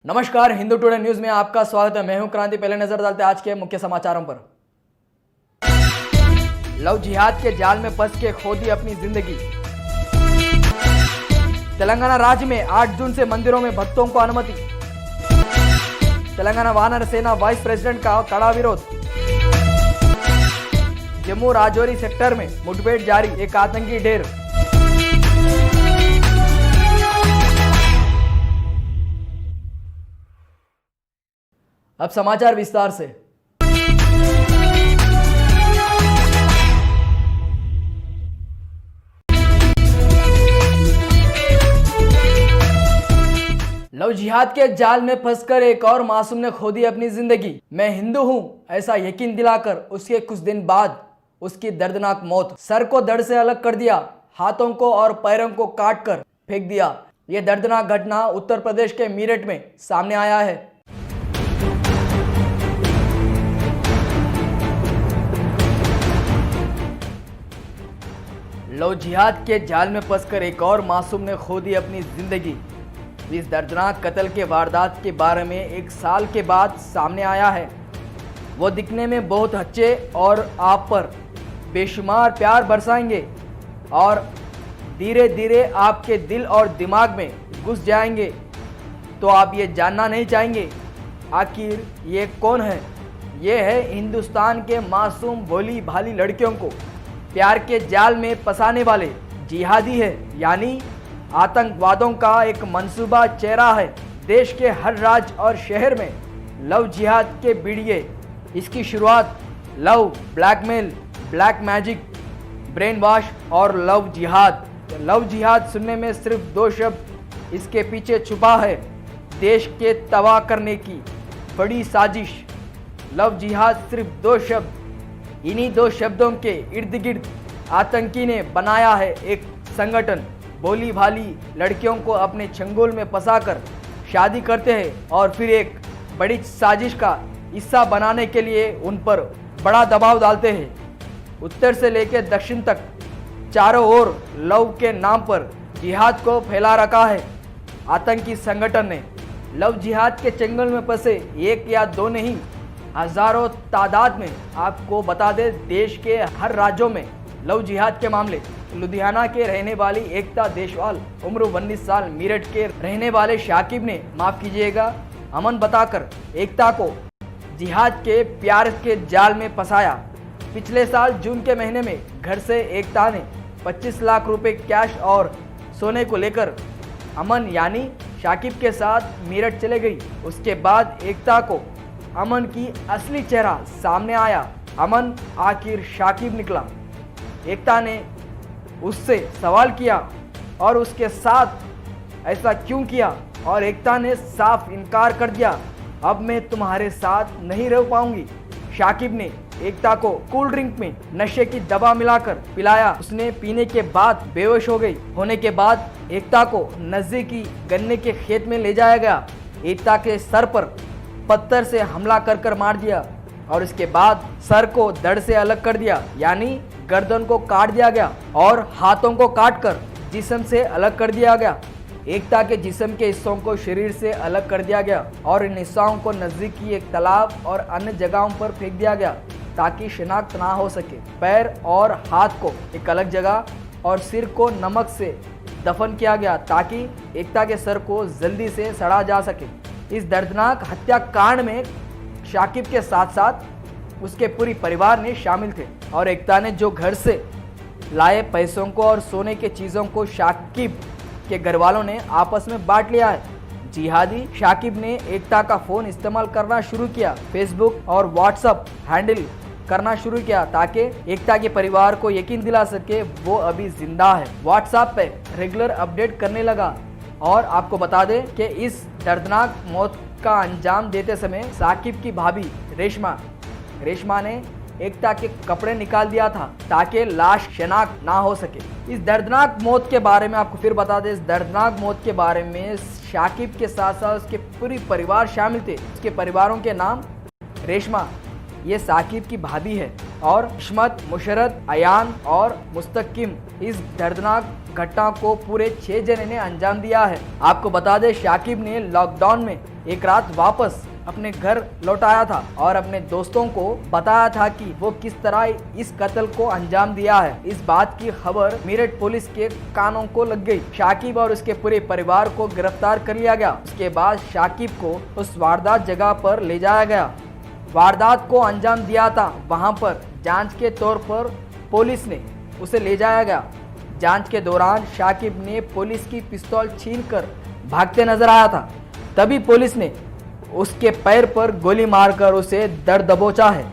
नमस्कार, Hindu today news में आपका स्वागत है। मैं हूं क्रांति। पहले नजर डालते आज के मुख्य समाचारों पर। लव जिहाद के जाल में फंस के खो दी अपनी जिंदगी। तेलंगाना राज्य में 8 जून से मंदिरों में भक्तों को अनुमति। तेलंगाना वानर सेना वाइस प्रेसिडेंट का कड़ा विरोध। जम्मू राजौरी सेक्टर में मुठभेड़ जारी, एक आतंकी ढेर। अब समाचार विस्तार से। लव जिहाद के जाल में फंसकर एक और मासूम ने खो दी अपनी जिंदगी। मैं हिंदू हूं ऐसा यकीन दिलाकर उसके कुछ दिन बाद उसकी दर्दनाक मौत। सर को धड़ से अलग कर दिया, हाथों को और पैरों को काट कर फेंक दिया। यह दर्दनाक घटना उत्तर प्रदेश के मेरठ में सामने आया है। लव जिहाद के जाल में फंसकर एक और मासूम ने खो दी अपनी जिंदगी। इस दर्दनाक कत्ल के वारदात के बारे में 1 साल के बाद सामने आया है। वो दिखने में बहुत अच्छे और आप पर बेशुमार प्यार बरसाएंगे और धीरे धीरे आपके दिल और दिमाग में घुस जाएंगे। तो आप ये जानना नहीं चाहेंगे आखिर ये कौन है? ये है हिंदुस्तान के मासूम भोली भाली लड़कियों को प्यार के जाल में फंसाने वाले जिहादी है, यानी आतंकवादों का एक मंसूबा चेहरा है। देश के हर राज्य और शहर में लव जिहाद के बीड़िए। इसकी शुरुआत love, blackmail, black magic, brain wash और लव जिहाद। लव जिहाद सुनने में सिर्फ 2 शब्द इसके पीछे छुपा है, देश के तबाह करने की बड़ी साजिश। लव जिहाद सिर्फ 2 शब्द, इन्हीं 2 शब्दों के इर्द गिर्द आतंकी ने बनाया है एक संगठन। भोली भाली लड़कियों को अपने चंगुल में फंसाकर शादी करते हैं और फिर एक बड़ी साजिश का हिस्सा बनाने के लिए उन पर बड़ा दबाव डालते हैं। उत्तर से लेकर दक्षिण तक चारों ओर लव के नाम पर जिहाद को फैला रखा है आतंकी संगठन ने। लव जिहाद के चंगुल में फंसे 1 या 2 नहीं, हजारों तादाद में। आपको बता दें, देश के हर राज्यों में लव जिहाद के मामले। लुधियाना के रहने वाली एकता देशवाल, उम्र 19 साल, मेरठ के रहने वाले शाकिब ने, माफ कीजिएगा, अमन बताकर एकता को जिहाद के प्यार के जाल में फंसाया। पिछले साल जून के महीने में घर से एकता ने 25 लाख रुपए कैश और सोने को लेकर अमन यानी शाकिब के साथ मेरठ चले गई। उसके बाद एकता को अमन की असली चेहरा सामने आया। अमन आखिर शाकिब निकला। एकता ने उससे सवाल किया और उसके साथ ऐसा क्यों किया, और एकता ने साफ इनकार कर दिया, अब मैं तुम्हारे साथ नहीं रह पाऊंगी। शाकिब ने एकता को कूल ड्रिंक में नशे की दवा मिलाकर पिलाया। उसने पीने के बाद बेहोश हो गई। होने के बाद एकता को नजदीकी गन्ने के खेत में ले जाया गया। एकता के सर पर पत्थर से हमला कर मार दिया और इसके बाद सर को धड़ से अलग कर दिया, यानी गर्दन को काट दिया गया और हाथों को काटकर जिस्म से अलग कर दिया गया। एकता के जिस्म के हिस्सों को शरीर से अलग कर दिया गया और इन हिस्सों को नजदीकी एक तालाब और अन्य जगहों पर फेंक दिया गया ताकि शिनाख्त ना हो सके। पैर और हाथ को एक अलग जगह और सिर को नमक से दफन किया गया ताकि एकता के सर को जल्दी से सड़ा जा सके। इस दर्दनाक हत्याकांड में शाकिब के साथ साथ उसके पूरी परिवार ने शामिल थे और एकता ने जो घर से लाए पैसों को और सोने के चीज़ों को शाकिब के घर वालों ने आपस में बांट लिया है। जिहादी शाकिब ने एकता का फ़ोन इस्तेमाल करना शुरू किया, फेसबुक और व्हाट्सएप हैंडल करना शुरू किया ताकि एकता के परिवार को यकीन दिला सके वो अभी जिंदा है। व्हाट्सएप पे रेगुलर अपडेट करने लगा। और आपको बता दें कि इस दर्दनाक मौत का अंजाम देते समय साकिब की भाभी रेशमा ने एकता के कपड़े निकाल दिया था ताकि लाश शनाख्त ना हो सके। इस दर्दनाक मौत के बारे में आपको फिर बता दें, इस दर्दनाक मौत के बारे में शाकिब के साथ साथ उसके पूरी परिवार शामिल थे। उसके परिवारों के नाम रेशमा, ये साकिब की भाभी है, और इस्मत, मुशर्रत, अयान और मुस्तकिम। इस दर्दनाक घटना को पूरे 6 जने ने अंजाम दिया है। आपको बता दें, शाकिब ने लॉकडाउन में एक रात वापस अपने घर लौट आया था और अपने दोस्तों को बताया था कि वो किस तरह इस कत्ल को अंजाम दिया है। इस बात की खबर मेरठ पुलिस के कानों को लग गई। शाकिब और उसके पूरे परिवार को गिरफ्तार कर लिया गया। उसके बाद शाकिब को उस वारदात जगह पर ले जाया गया। वारदात को अंजाम दिया था वहां पर जांच के तौर पर पुलिस ने उसे ले जाया गया। जांच के दौरान शाकिब ने पुलिस की पिस्तौल छीनकर भागते नजर आया था। तभी पुलिस ने उसके पैर पर गोली मारकर उसे दर्द दबोचा है।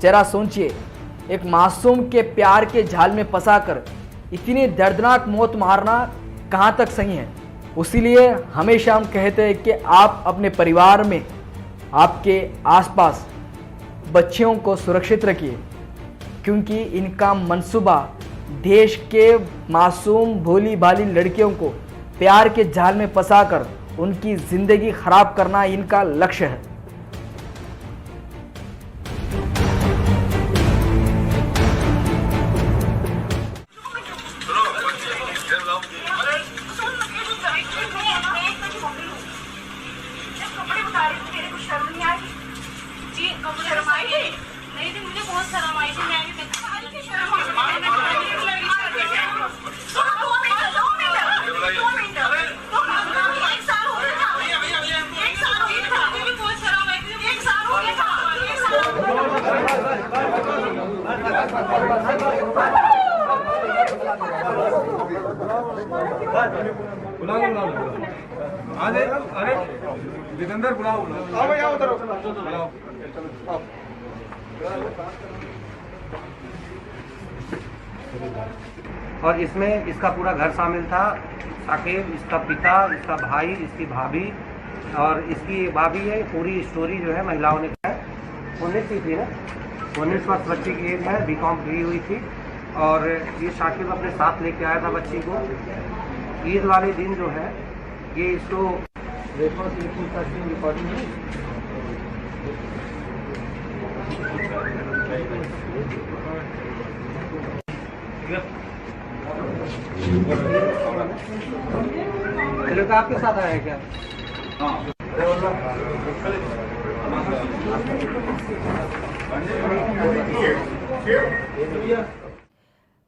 जरा सोचिए, एक मासूम के प्यार के जाल में फंसाकर इतनी दर्दनाक मौत मारना कहां तक सही है। इसीलिए हमेशा हम कहते हैं कि आप अपने परिवार में, आपके आसपास बच्चियों को सुरक्षित रखिए, क्योंकि इनका मंसूबा देश के मासूम भोली भाली लड़कियों को प्यार के जाल में फंसाकर उनकी जिंदगी खराब करना इनका लक्ष्य है। नहीं थी, मुझे बहुत शर्म आई थी। मैं भी शर्म अरे अरे जितेंद्र बुलाओ बुलाओ। और इसमें इसका पूरा घर शामिल था। शाकिब, इसका पिता, इसका भाई, इसकी भाभी और इसकी भाभी है। पूरी स्टोरी जो है महिलाओं ने कहा है। 19 की थी ना, 19 वर्ष बच्ची की एज है, बीकॉम की हुई थी। और ये शाकिब अपने साथ लेके आया था बच्ची को। ईद वाले दिन जो है ये इसको रिकॉर्डिंग हेलो, तो आपके साथ आया है क्या?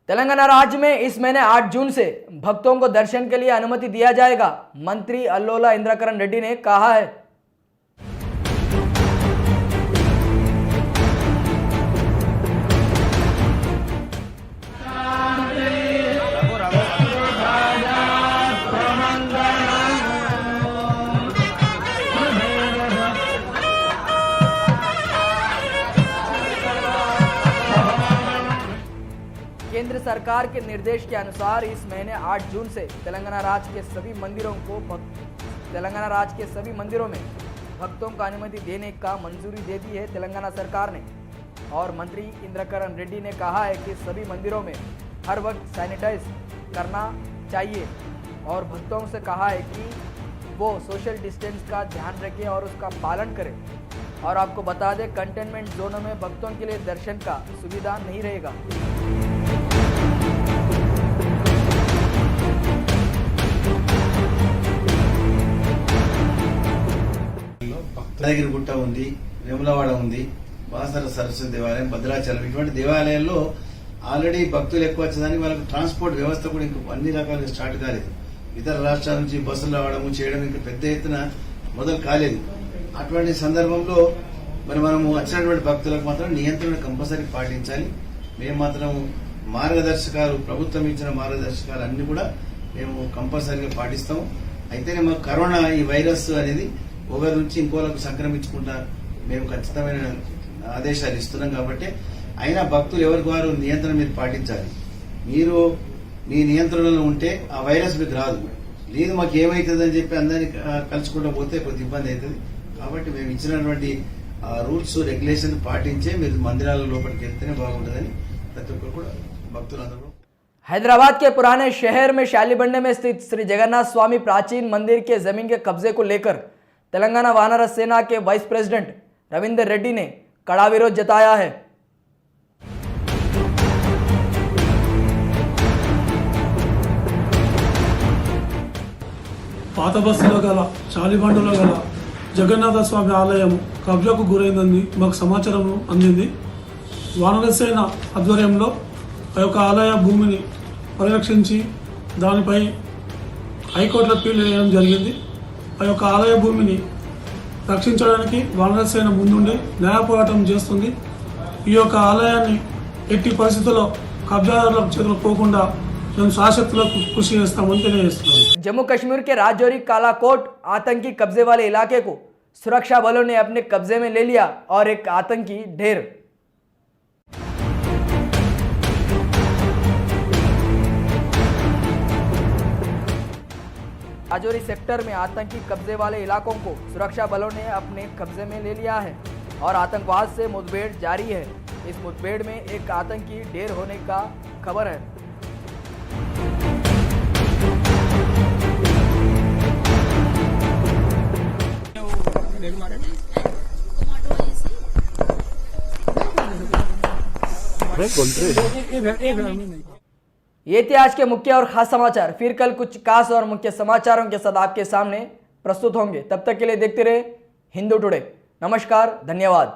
तेलंगाना राज्य में इस महीने 8 जून से भक्तों को दर्शन के लिए अनुमति दिया जाएगा। मंत्री अल्लोला इंद्रकरण रेड्डी ने कहा है। केंद्र सरकार के निर्देश के अनुसार इस महीने 8 जून से तेलंगाना राज्य के सभी मंदिरों में भक्तों को अनुमति देने का मंजूरी दे दी है तेलंगाना सरकार ने। और मंत्री इंद्रकरण रेड्डी ने कहा है कि सभी मंदिरों में हर वक्त सैनिटाइज करना चाहिए और भक्तों से कहा है कि वो सोशल डिस्टेंस का ध्यान रखें और उसका पालन करें। और आपको बता दें, कंटेनमेंट जोनों में भक्तों के लिए दर्शन का सुविधा नहीं रहेगा। భద్రగిరిగుట్ట ఉంది, వేములవాడ ఉంది, బాసర సరస్వతి దేవాలయం, భద్రాచలం, ఇటువంటి దేవాలయాల్లో ఆల్రెడీ భక్తులు ఎక్కువ వచ్చేదానికి వాళ్ళకి ట్రాన్స్పోర్ట్ వ్యవస్థ కూడా ఇంకా అన్ని రకాలుగా స్టార్ట్ కాలేదు. ఇతర రాష్ట్రాల నుంచి బస్సులు రావడం చేయడం ఇంకా పెద్ద ఎత్తున మొదలు కాలేదు. అటువంటి సందర్భంలో మరి మనము వచ్చినటువంటి భక్తులకు మాత్రం నియంత్రణ కంపల్సరీ పాటించాలి. మేము మాత్రం మార్గదర్శకాలు, ప్రభుత్వం ఇచ్చిన మార్గదర్శకాలు అన్ని కూడా మేము కంపల్సరీగా పాటిస్తాం. అయితేనే మాకు కరోనా ఈ వైరస్ అనేది ఒకరి నుంచి ఇంకోలకు సంక్రమించుకుంటా మేము ఖచ్చితమైన ఆదేశాలు ఇస్తున్నాం. కాబట్టి అయినా భక్తులు ఎవరికి వారు నియంత్రణ మీరు పాటించాలి. మీరు మీ నియంత్రణలో ఉంటే ఆ వైరస్ మీకు రాదు. లేదు మాకు ఏమైతుంది అని చెప్పి అందరినీ కలుసుకుంటూ పోతే కొద్ది ఇబ్బంది అవుతుంది. కాబట్టి మేము ఇచ్చినటువంటి రూల్స్, రెగ్యులేషన్ పాటించే మీరు మందిరాల లోపలికి వెళ్తేనే బాగుంటుందని ప్రతి ఒక్కరు కూడా భక్తులందరూ. हैदराबाद के पुराने शहर में शालीबंडे में स्थित श्री जगन्नाथ स्वामी प्राचीन मंदिर के जमीन के कब्जे को लेकर तेलंगाना वानर सेना के वाइस प्रेसिडेंट रविंदर रेड्डी ने कड़ा विरोध जताया है। పాత బస్సులో గల చాలిబండులో గల జగన్నాథ స్వామి ఆలయం కబ్జాకు గురైందని మాకు సమాచారం అందింది. వానరసేన ఆధ్వర్యంలో ఆ యొక్క ఆలయ భూమిని పరిరక్షించి దానిపై హైకోర్టులో అప్పీల్ చేయడం జరిగింది. ఆ యొక్క ఆలయ భూమిని రక్షించడానికి వానరసేన ముందుండి న్యాయ పోరాటం చేస్తుంది. ఈ యొక్క ఆలయాన్ని ఎట్టి పరిస్థితుల్లో కబ్జాదారుల చేతులకు పోకుండా మేము శాశ్వతలో కృషి చేస్తామని తెలియజేస్తున్నాం. जम्मू कश्मीर के राजौरी कालाकोट आतंकी कब्जे वाले इलाके को सुरक्षा बलों ने अपने कब्जे में ले लिया और एक आतंकी ढेर। राजौरी सेक्टर में आतंकी कब्जे वाले इलाकों को सुरक्षा बलों ने अपने कब्जे में ले लिया है और आतंकवाद से मुठभेड़ जारी है। इस मुठभेड़ में एक आतंकी ढेर होने का खबर है। ये थे आज के मुख्य और खास समाचार। फिर कल कुछ खास और मुख्य समाचारों के साथ आपके सामने प्रस्तुत होंगे। तब तक के लिए देखते रहे हिंदू टुडे। नमस्कार, धन्यवाद।